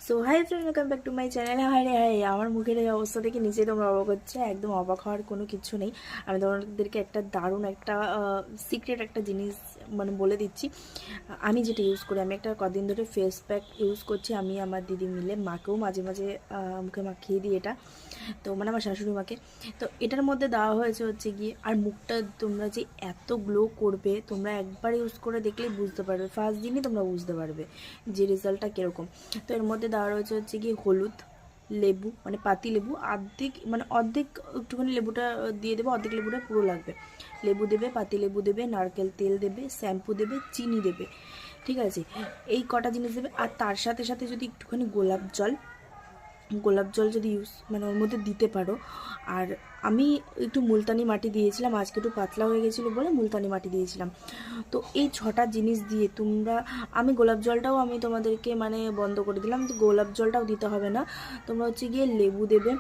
So hi friend, welcome back to my channel. Hi রে hi, আমার মুখের এই অবস্থা দেখে নিচেই তোমরা অবাক হচ্ছে। একদম অবাক হওয়ার কোনো কিছু নেই। আমি তোমাদেরকে একটা দারুণ একটা সিক্রেট একটা জিনিস মানে বলে দিচ্ছি। আমি যেটা ইউজ করি, আমি একটা কদিন ধরে ফেস প্যাক ইউজ করছি। আমি আমার দিদি মিলে মাকেও মাঝে মাঝে মুখে মাখিয়ে দিই এটা। তো মানে আমার শাশুড়ি মাকে। তো এটার মধ্যে দেওয়া হয়েছে হচ্ছে গিয়ে, আর মুখটা তোমরা যে এত গ্লো করবে, তোমরা একবার ইউজ করে দেখলেই বুঝতে পারবে। ফার্স্ট দিনই তোমরা বুঝতে পারবে যে রেজাল্টটা কীরকম। তো এর মধ্যে দেওয়া রয়েছে হচ্ছে গিয়ে হলুদ, লেবু মানে পাতি লেবু অর্ধেক, মানে অর্ধেক একটুখানি লেবুটা দিয়ে দেবে, অর্ধেক লেবুটা পুরো লাগবে। লেবু দেবে, পাতি লেবু দেবে, নারকেল তেল দেবে, শ্যাম্পু দেবে, চিনি দেবে, ঠিক আছে? এই কটা জিনিস দেবে। আর তার সাথে সাথে যদি একটুখানি গোলাপ জল যদি ইউজ মানে ওর মধ্যে দিতে পারো। আর আমি একটু মুলতানি মাটি দিয়েছিলাম, আজকে একটু পাতলা হয়ে গেছিলো বলে মুলতানি মাটি দিয়েছিলাম। তো এই 6টা জিনিস দিয়ে তোমরা, আমি গোলাপ জলটাও আমি তোমাদেরকে মানে বন্ধ করে দিলাম, তো গোলাপ জলটাও দিতে হবে না। তোমরা হচ্ছে গিয়ে লেবু দেবে,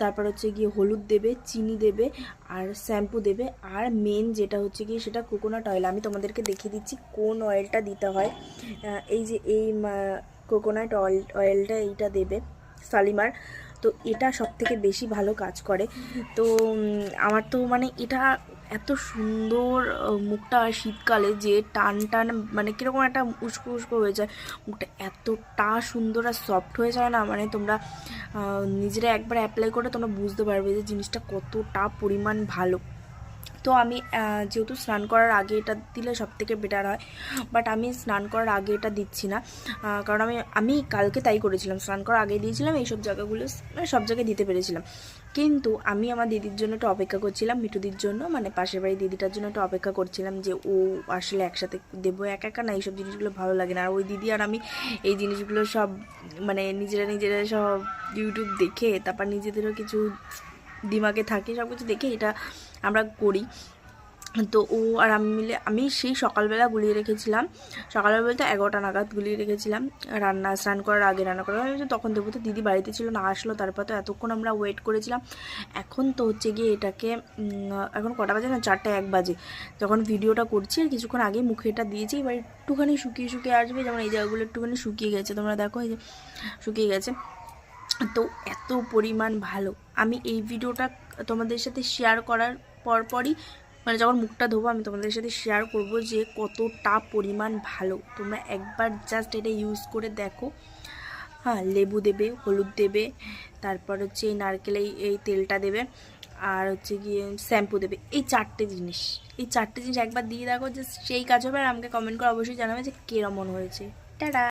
তারপর হচ্ছে গিয়ে হলুদ দেবে, চিনি দেবে, আর শ্যাম্পু দেবে। আর মেন যেটা হচ্ছে গিয়ে সেটা কোকোনাট অয়েল। আমি তোমাদেরকে দেখিয়ে দিচ্ছি কোন অয়েলটা দিতে হয়। এই যে এই কোকোনাট অয়েলটা এইটা দেবে, শালিমার। তো এটা সবথেকে বেশি ভালো কাজ করে। তো আমার তো মানে এটা এত সুন্দর মুখটা শীতকালে যে টান টান মানে কীরকম একটা উস্কো উস্কো হয়ে যায় মুখটা, এতটা সুন্দর আর সফট হয়ে যায় না, মানে তোমরা নিজেরা একবার অ্যাপ্লাই করে তোমরা বুঝতে পারবে যে জিনিসটা কতটা পরিমাণ ভালো। তো আমি যেহেতু স্নান করার আগে এটা দিলে সবথেকে বেটার হয়, বাট আমি স্নান করার আগে এটা দিচ্ছি না। কারণ আমি কালকে তাই করেছিলাম, স্নান করার আগে দিয়েছিলাম এইসব জায়গাগুলো, মানে সব জায়গায় দিতে পেরেছিলাম। কিন্তু আমি আমার দিদির জন্য একটু অপেক্ষা করছিলাম, মিঠুদির জন্য, মানে পাশের বাড়ি দিদিটার জন্য একটু অপেক্ষা করছিলাম যে ও আসলে একসাথে দেবো। একা একা না, এইসব জিনিসগুলো ভালো লাগে না। আর ওই দিদি আর আমি এই জিনিসগুলো সব মানে নিজেরা সব ইউটিউব দেখে, তারপর নিজেদেরও কিছু দিমাগে থাকে, সব কিছু দেখে এটা আমরা করি। তো ও আর আমি মিলে, আমি সেই সকালবেলা গুলিয়ে রেখেছিলাম, সকালবেলা বলতে 11টা নাগাদ গুলিয়ে রেখেছিলাম। স্নান করার আগে রান্না করা হয়েছে, তখন দেবো। তো দিদি বাড়িতে ছিল না, আসলো, তারপর তো এতক্ষণ আমরা ওয়েট করেছিলাম। এখন তো হচ্ছে গিয়ে এটাকে এখন কটা বাজে না, 4:01 বাজে যখন ভিডিওটা করছি। আর কিছুক্ষণ আগে মুখে এটা দিয়েছি, এবার একটুখানি শুকিয়ে আসবে। যেমন এই জায়গাগুলো একটুখানি শুকিয়ে গেছে, তোমরা দেখো এই যে শুকিয়ে গেছে। তো এত পরিমাণ ভালো। আমি এই ভিডিওটা তোমাদের সাথে শেয়ার করার পরপরই, মানে যখন মুখটা ধোবো, আমি তোমাদের সাথে শেয়ার করব যে কতটা পরিমাণ ভালো। তোমরা একবার জাস্ট এটা ইউজ করে দেখো। হ্যাঁ, লেবু দেবে, হলুদ দেবে, তারপর হচ্ছে এই নারকেল এই তেলটা দেবে, আর হচ্ছে গিয়ে শ্যাম্পু দেবে। এই 4টে জিনিস একবার দিয়ে দেখো, যে সেই কাজ হবে। আর আমাকে কমেন্ট করে অবশ্যই জানাবে যে কেমন হয়েছে। টাটা।